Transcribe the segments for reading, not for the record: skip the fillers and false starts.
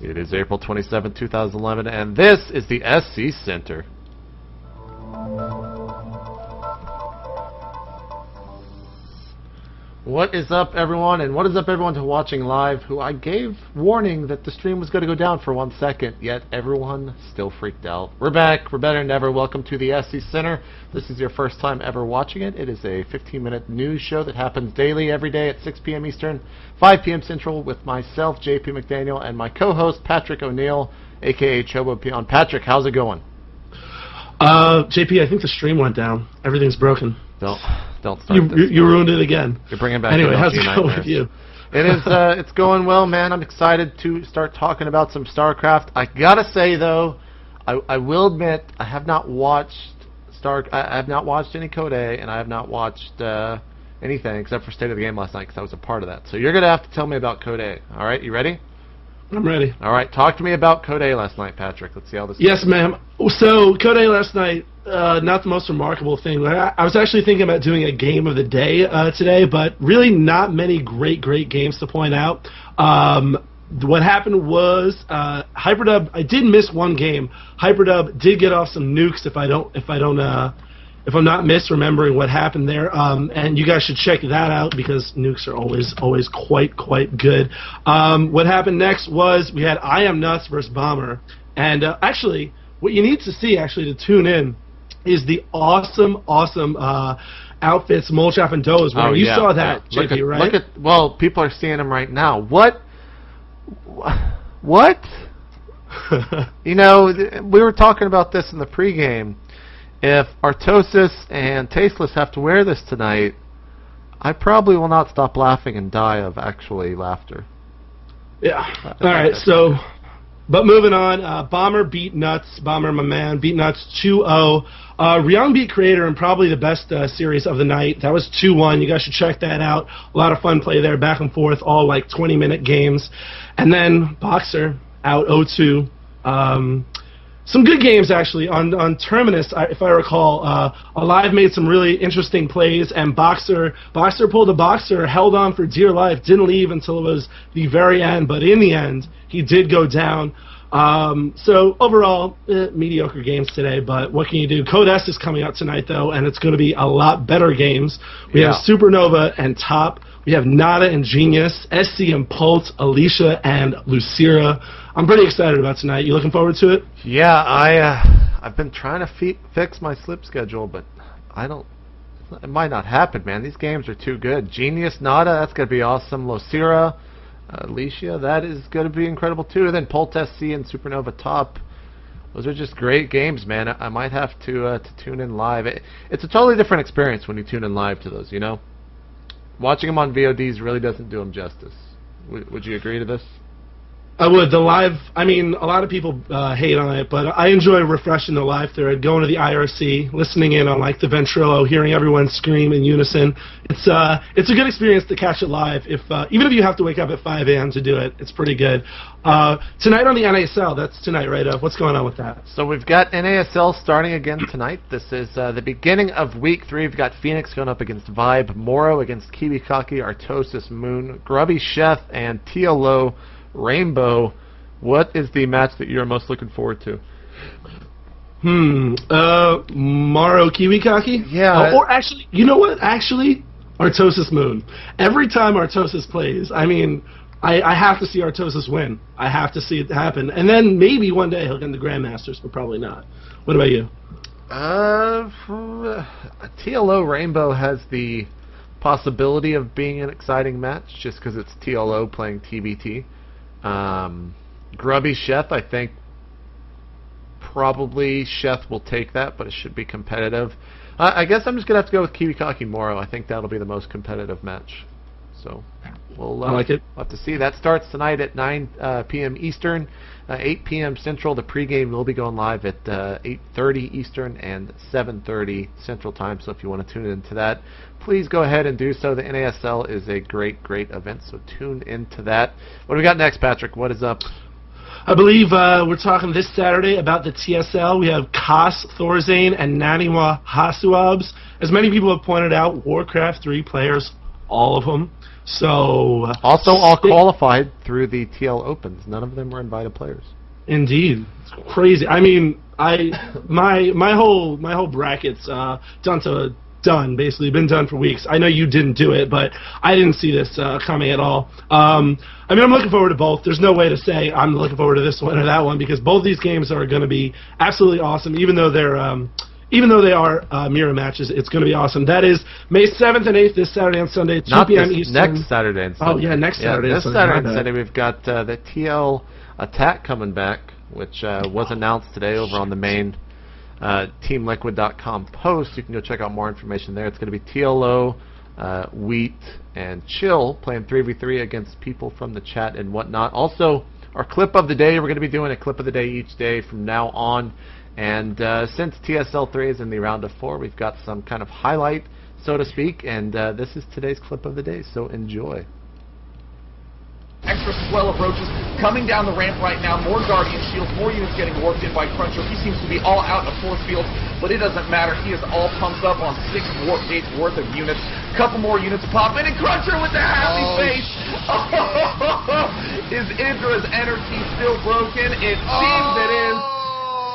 It is April 27, 2011, and this is the SC Center. What is up, everyone, and what is up, everyone who's watching live, who I gave warning that the stream was going to go down for 1 second, yet everyone still freaked out. We're back. We're better than ever. Welcome to the SC Center. This is your first time ever watching it. It is a 15-minute news show that happens daily, every day at 6 p.m. Eastern, 5 p.m. Central, with myself, JP McDaniel, and my co-host, Patrick O'Neill, a.k.a. Chobo Peon. Patrick, how's it going? JP, I think the stream went down. Everything's broken. Don't start this. You ruined it again. You're bringing back anyway, how's it going nightmares. with you? It is. It's going well, man. I'm excited to start talking about some Starcraft. I gotta say though, I will admit I have not watched I have not watched any Code A, and I have not watched anything except for State of the Game last night because I was a part of that. So you're gonna have to tell me about Code A. All right, you ready? I'm ready. All right, talk to me about Code A last night, Patrick. Let's see how this goes. Yes, ma'am. So, Code A last night, not the most remarkable thing. I was actually thinking about doing a game of the day today, but really not many great games to point out. What happened was Hyperdub. I did miss one game. Hyperdub did get off some nukes. If I'm not misremembering what happened there, and you guys should check that out because nukes are always quite good. What happened next was we had I Am Nuts versus Bomber, and actually, what you need to see to tune in is the awesome outfits Molchaf and Doe is wearing. You saw that, JP, right? Well, people are seeing them right now. What? You know, we were talking about this in the pregame. If Artosis and Tasteless have to wear this tonight, I probably will not stop laughing and die of actually laughter. Yeah. All right. So, but moving on, Bomber beat Nuts. Bomber, my man, beat Nuts 2-0. Ryung beat Creator in probably the best series of the night. That was 2-1. You guys should check that out. A lot of fun play there, back and forth, all like 20-minute games. And then Boxer out 0-2. Some good games, actually, on Terminus, if I recall. Alive made some really interesting plays, and Boxer pulled a Boxer, held on for dear life, didn't leave until it was the very end, but in the end, he did go down. So, overall, mediocre games today, but what can you do? Code S is coming out tonight, though, and it's going to be a lot better games. We have Supernova and Top. We have Nada and Genius, SC and Pulse, Alicia and Lucira. I'm pretty excited about tonight. You looking forward to it? Yeah, I've been trying to fix my slip schedule, but it might not happen, man. These games are too good. Genius, Nada, that's going to be awesome. Lucira, Alicia, that is going to be incredible too. And then Pulse SC and Supernova Top. Those are just great games, man. I might have to tune in live. It's a totally different experience when you tune in live to those, you know? Watching them on VODs really doesn't do them justice. Would you agree to this? I would. The live, I mean, a lot of people hate on it, but I enjoy refreshing the live thread, going to the IRC, listening in on like the Ventrilo, hearing everyone scream in unison. It's a good experience to catch it live. Even if you have to wake up at 5 a.m. to do it, it's pretty good. Tonight on the NASL, that's tonight, right? What's going on with that? So we've got NASL starting again tonight. This is the beginning of week 3. We've got Phoenix going up against Vibe, Moro against Kiwikaki, Artosis, Moon, Grubby Chef, and TLO Rainbow. What is the match that you're most looking forward to? Maro Kiwikaki? Yeah. Or actually, you know what? Actually, Artosis Moon. Every time Artosis plays, I mean, I have to see Artosis win. I have to see it happen. And then maybe one day he'll get in the Grandmasters, but probably not. What about you? TLO Rainbow has the possibility of being an exciting match just because it's TLO playing TBT. Grubby Chef, I think probably Chef will take that, but it should be competitive. I guess I'm just going to have to go with Kiwikaki Moro. I think that'll be the most competitive match. So we'll I like it. We'll have to see. That starts tonight at 9 p.m. Eastern, 8 p.m. Central. The pregame will be going live at 8:30 Eastern and 7:30 Central Time. So if you want to tune into that, please go ahead and do so. The NASL is a great event, so tune into that. What do we got next, Patrick? What is up? I believe we're talking this Saturday about the TSL. We have Kas Thorzane and Naniwa Hasuabs. As many people have pointed out, Warcraft 3 players all of them. So also all qualified through the TL Opens. None of them were invited players. Indeed, it's crazy. I mean, my whole bracket's done, basically been done for weeks. I know you didn't do it, but I didn't see this coming at all. I mean, I'm looking forward to both. There's no way to say I'm looking forward to this one or that one, because both these games are going to be absolutely awesome, even though they are mirror matches. It's going to be awesome. That is May 7th and 8th, this Saturday and Sunday, 2 p.m. Eastern. Next Saturday and Sunday. Oh, yeah, next Saturday and Sunday. This Saturday and Sunday, we've got the TL Attack coming back, which was announced today over on the main TeamLiquid.com post. You can go check out more information there. It's going to be TLO, Wheat, and Chill playing 3v3 against people from the chat and whatnot. Also, our clip of the day, we're going to be doing a clip of the day each day from now on. And since TSL3 is in the round of 4, we've got some kind of highlight, so to speak, and this is today's clip of the day, so enjoy. Extra swell of roaches coming down the ramp right now. More Guardian shields, more units getting warped in by Cruncher. He seems to be all out of force field, but it doesn't matter. He is all pumped up on 6 warp gates worth of units. Couple more units pop in, and Cruncher with the happy face. Is Idra's energy still broken? It seems it is.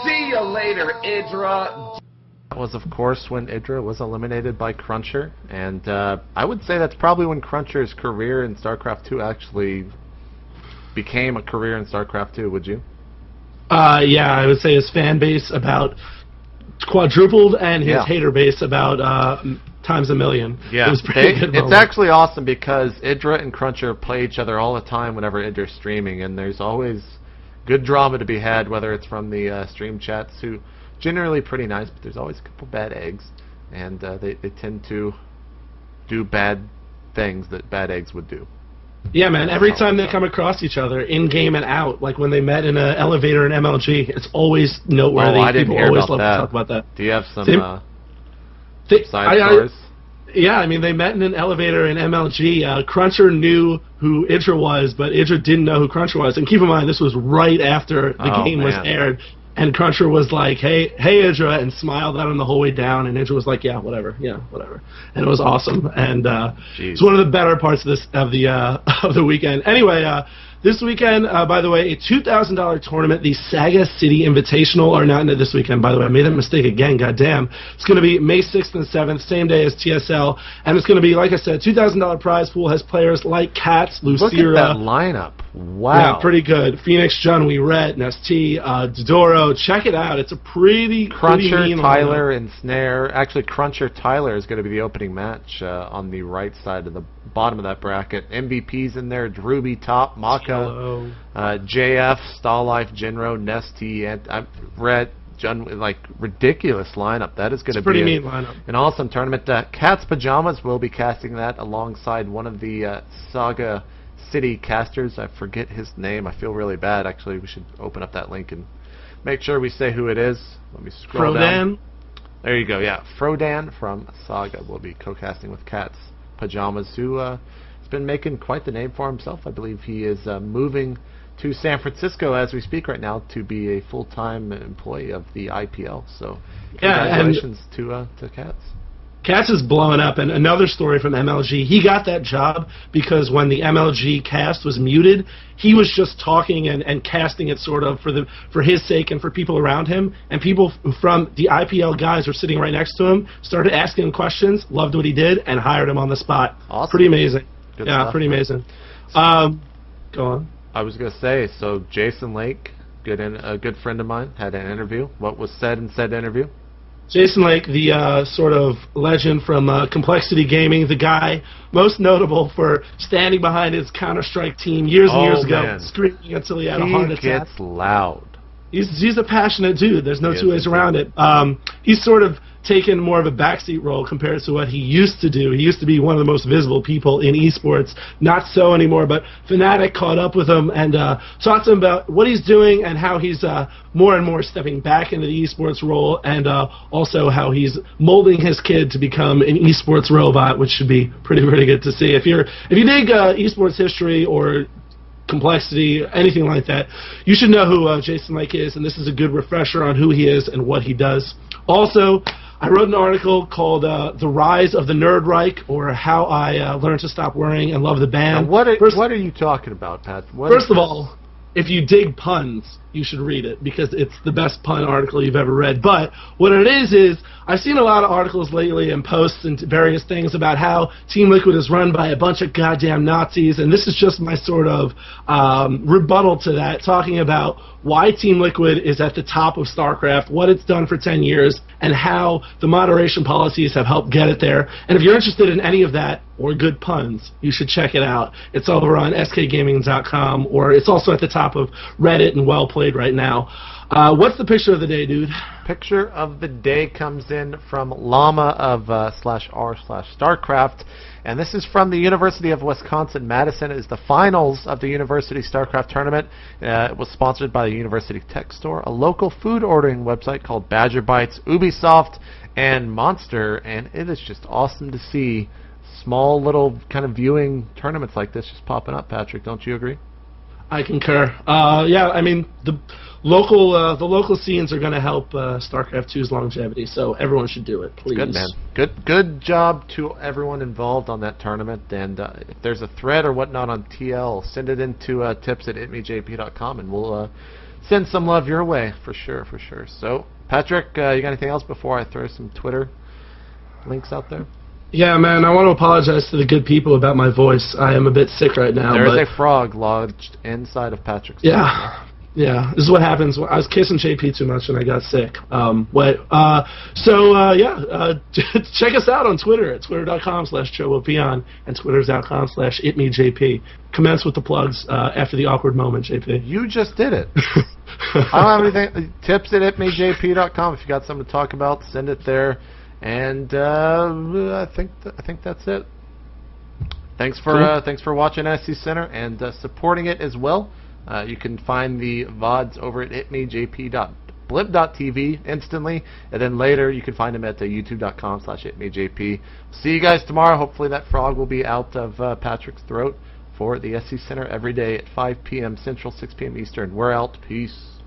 See you later, Idra. That was, of course, when Idra was eliminated by Cruncher, and I would say that's probably when Cruncher's career in StarCraft 2 actually became a career in StarCraft 2, would you? Yeah, I would say his fan base about quadrupled, and his hater base about times a million. Yeah, it was pretty good. It's actually awesome because Idra and Cruncher play each other all the time whenever Idra's streaming, and there's always good drama to be had, whether it's from the stream chats, who generally pretty nice, but there's always a couple bad eggs, and they tend to do bad things that bad eggs would do. Yeah, man, every time they come across each other, in-game and out, like when they met in an elevator in MLG, it's always noteworthy. Oh, I didn't hear about love that. to talk about that. Do you have some side stories? Yeah, I mean, they met in an elevator in MLG. Cruncher knew who Idra was, but Idra didn't know who Cruncher was. And keep in mind, this was right after the game was aired. And Cruncher was like, hey, Idra, and smiled at him the whole way down. And Idra was like, yeah, whatever. And it was awesome. And it's one of the better parts of the weekend. Anyway, this weekend, by the way, a $2,000 tournament, the Saga City Invitational, or not this weekend, by the way. I made that mistake again, goddamn. It's going to be May 6th and 7th, same day as TSL. And it's going to be, like I said, $2,000 prize pool, has players like Katz, Lucira. Look at that lineup. Wow. Yeah, pretty good. Phoenix, Jun, Ret, Nest, Dodoro. Check it out. It's a pretty Cruncher, mean Tyler, lineup. and Snare. Actually, Cruncher, Tyler is going to be the opening match on the right side of the bottom of that bracket. MVP's in there. Druby, top, Maka, JF, Stalllife, Genro, Nesty, and Ret, Jun. Like, ridiculous lineup. That is going to be pretty mean lineup. An awesome tournament. Cat's Pajamas will be casting that alongside one of the Saga City casters. I forget his name. I feel really bad. Actually, we should open up that link and make sure we say who it is. Let me scroll down. There you go. Yeah, Frodan from Saga will be co-casting with Cat's Pajamas, who has been making quite the name for himself. I believe he is moving to San Francisco as we speak right now to be a full-time employee of the IPL. So congratulations to Cat's. Katz is blowing up, and another story from MLG. He got that job because when the MLG cast was muted, he was just talking and casting it sort of for his sake and for people around him. And people from the IPL guys were sitting right next to him, started asking him questions, loved what he did, and hired him on the spot. Awesome. Pretty amazing. Good stuff, pretty amazing. Go on. I was going to say, so Jason Lake, a good friend of mine, had an interview. What was said in said interview? Jason Lake, the sort of legend from Complexity Gaming, the guy most notable for standing behind his Counter-Strike team years and years ago, screaming until he had a heart attack. He gets loud. He's a passionate dude. There's no two ways around it. He's sort of taken more of a backseat role compared to what he used to do. He used to be one of the most visible people in esports. Not so anymore, but Fnatic caught up with him and talked to him about what he's doing and how he's more and more stepping back into the esports role, and also how he's molding his kid to become an esports robot, which should be pretty good to see. If you dig esports history or Complexity, anything like that, you should know who Jason Lake is, and this is a good refresher on who he is and what he does. Also, I wrote an article called "The Rise of the Nerd Reich," or "How I Learned to Stop Worrying and Love the Band." Now, what are you talking about, Pat? First of all, if you dig puns, you should read it because it's the best pun article you've ever read. But what it is I've seen a lot of articles lately and posts and various things about how Team Liquid is run by a bunch of goddamn Nazis, and this is just my sort of rebuttal to that, talking about why Team Liquid is at the top of Starcraft, what it's done for 10 years, and how the moderation policies have helped get it there. And if you're interested in any of that, or good puns, you should check it out. It's over on skgaming.com, or it's also at the top of Reddit and well played right now. What's the picture of the day, dude? Picture of the day comes in from Llama of /r/Starcraft, and this is from the University of Wisconsin-Madison. It is the finals of the University Starcraft tournament. It was sponsored by the University Tech Store, a local food ordering website called Badger Bites, Ubisoft, and Monster, and it is just awesome to see small little kind of viewing tournaments like this just popping up. Patrick, don't you agree? I concur. Yeah, I mean the local scenes are going to help StarCraft 2's longevity, so everyone should do it, please. Good, man. Good job to everyone involved on that tournament. And if there's a thread or whatnot on TL, send it into tips@itmeJP.com, and we'll send some love your way for sure. So, Patrick, you got anything else before I throw some Twitter links out there? Yeah, man, I want to apologize to the good people about my voice. I am a bit sick right now. There is a frog lodged inside of Patrick's Yeah. mouth. Yeah, this is what happens when I was kissing JP too much and I got sick. Check us out on Twitter at twitter.com/chobopeon and twitter.com/itmeJP. Commence with the plugs after the awkward moment, JP. You just did it. I don't have anything. Tips@itmeJP.com. If you got something to talk about, send it there. And I think that's it. Thanks for watching SC Center and supporting it as well. You can find the VODs over at itmejp.blip.tv instantly, and then later you can find them at youtube.com/itmejp. See you guys tomorrow. Hopefully that frog will be out of Patrick's throat for the SC Center every day at 5 p.m. Central, 6 p.m. Eastern. We're out. Peace.